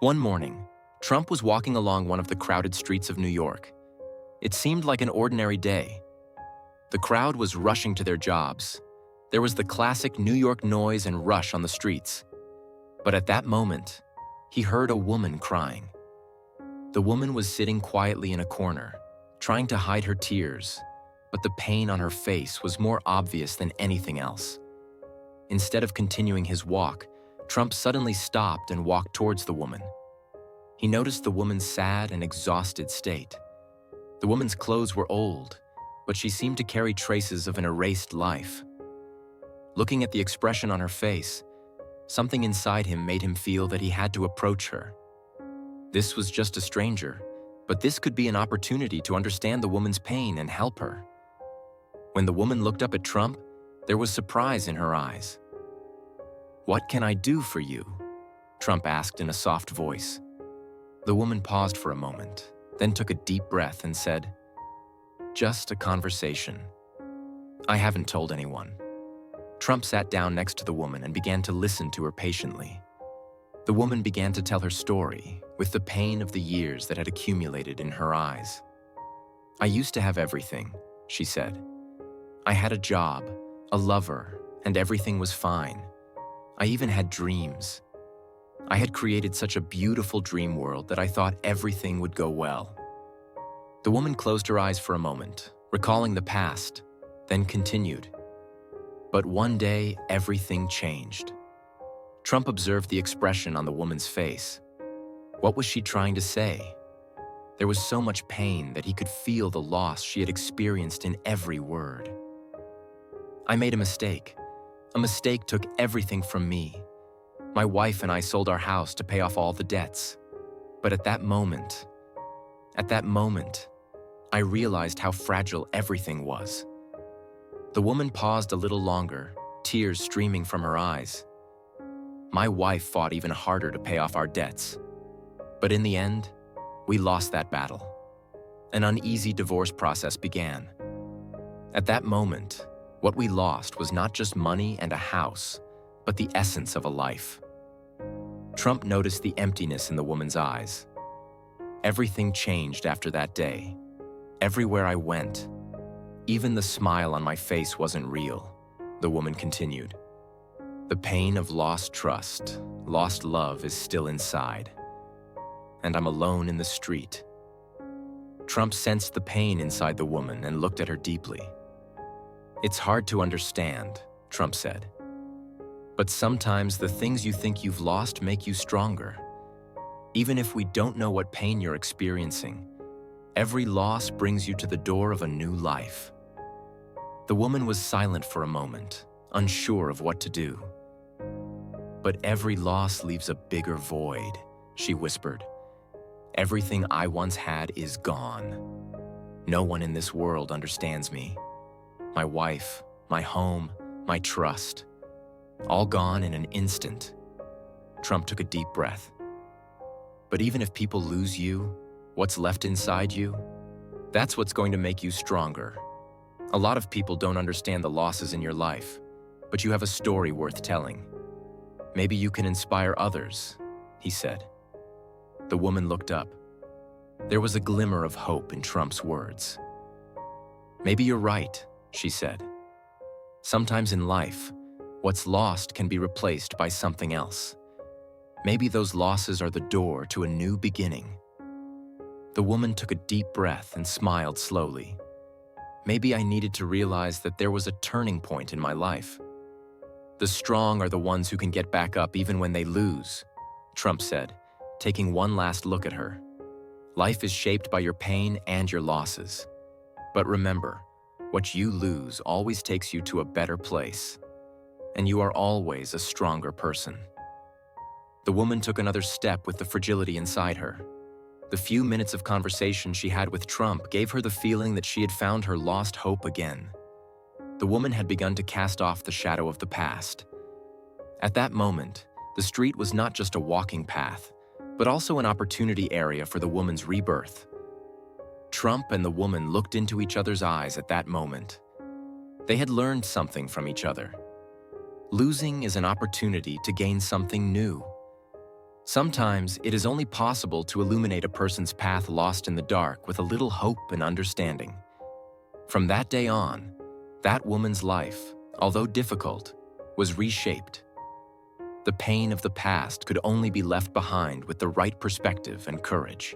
One morning, Trump was walking along one of the crowded streets of New York. It seemed like an ordinary day. The crowd was rushing to their jobs. There was the classic New York noise and rush on the streets. But at that moment, he heard a woman crying. The woman was sitting quietly in a corner, trying to hide her tears, but the pain on her face was more obvious than anything else. Instead of continuing his walk, Trump suddenly stopped and walked towards the woman. He noticed the woman's sad and exhausted state. The woman's clothes were old, but she seemed to carry traces of an erased life. Looking at the expression on her face, something inside him made him feel that he had to approach her. This was just a stranger, but this could be an opportunity to understand the woman's pain and help her. When the woman looked up at Trump, there was surprise in her eyes. "What can I do for you?" Trump asked in a soft voice. The woman paused for a moment, then took a deep breath and said, "Just a conversation. I haven't told anyone." Trump sat down next to the woman and began to listen to her patiently. The woman began to tell her story, with the pain of the years that had accumulated in her eyes. "I used to have everything," she said. "I had a job, a lover, and everything was fine. I even had dreams. I had created such a beautiful dream world that I thought everything would go well." The woman closed her eyes for a moment, recalling the past, then continued. But one day, everything changed. Trump observed the expression on the woman's face. What was she trying to say? There was so much pain that he could feel the loss she had experienced in every word. "I made a mistake. A mistake took everything from me. My wife and I sold our house to pay off all the debts. But at that moment, I realized how fragile everything was." The woman paused a little longer, tears streaming from her eyes. "My wife fought even harder to pay off our debts. But in the end, we lost that battle. An uneasy divorce process began. At that moment, what we lost was not just money and a house, but the essence of a life." Trump noticed the emptiness in the woman's eyes. "Everything changed after that day. Everywhere I went, even the smile on my face wasn't real," the woman continued. "The pain of lost trust, lost love is still inside. And I'm alone in the street." Trump sensed the pain inside the woman and looked at her deeply. "It's hard to understand," Trump said. "But sometimes the things you think you've lost make you stronger. Even if we don't know what pain you're experiencing, every loss brings you to the door of a new life." The woman was silent for a moment, unsure of what to do. "But every loss leaves a bigger void," she whispered. "Everything I once had is gone. No one in this world understands me. My wife, my home, my trust. All gone in an instant." Trump took a deep breath. "But even if people lose you, what's left inside you? That's what's going to make you stronger. A lot of people don't understand the losses in your life, but you have a story worth telling. Maybe you can inspire others," he said. The woman looked up. There was a glimmer of hope in Trump's words. "Maybe you're right," she said. "Sometimes in life, what's lost can be replaced by something else. Maybe those losses are the door to a new beginning." The woman took a deep breath and smiled slowly. "Maybe I needed to realize that there was a turning point in my life. The strong are the ones who can get back up even when they lose," Trump said, taking one last look at her. "Life is shaped by your pain and your losses. But remember, what you lose always takes you to a better place, and you are always a stronger person." The woman took another step with the fragility inside her. The few minutes of conversation she had with Trump gave her the feeling that she had found her lost hope again. The woman had begun to cast off the shadow of the past. At that moment, the street was not just a walking path, but also an opportunity area for the woman's rebirth. Trump and the woman looked into each other's eyes at that moment. They had learned something from each other. Losing is an opportunity to gain something new. Sometimes it is only possible to illuminate a person's path lost in the dark with a little hope and understanding. From that day on, that woman's life, although difficult, was reshaped. The pain of the past could only be left behind with the right perspective and courage.